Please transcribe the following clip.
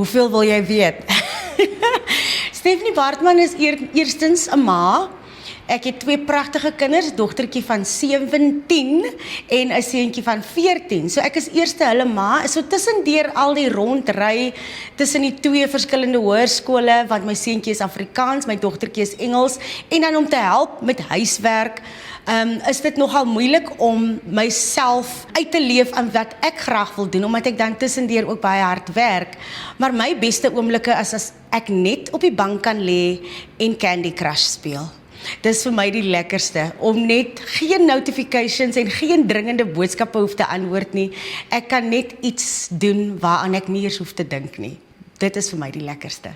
Hoeveel wil jy weet? Stephanie Bartman is eerstens 'n ma. Ek het 2 pragtige kinders, dogtertjie van 17 en 'n seentjie van 14. So ek is eerste hulle ma. So tussendeur al die rondry tussen die 2 verskillende hoërskole, want my seentjie is Afrikaans, my dogtertjie is Engels, en dan om te help met huiswerk, is dit nogal moeilik om myself uit te leef aan wat ek graag wil doen, omdat ek dan tussendeur ook baie hard werk. Maar my beste oomblikke is as ek net op die bank kan lê en Candy Crush speel. Dis vir my die lekkerste, om net geen notifications en geen dringende boodskappe hoef te antwoord nie. Ek kan net iets doen waaraan ek nie eers hoef te dink nie. Dit is vir my die lekkerste.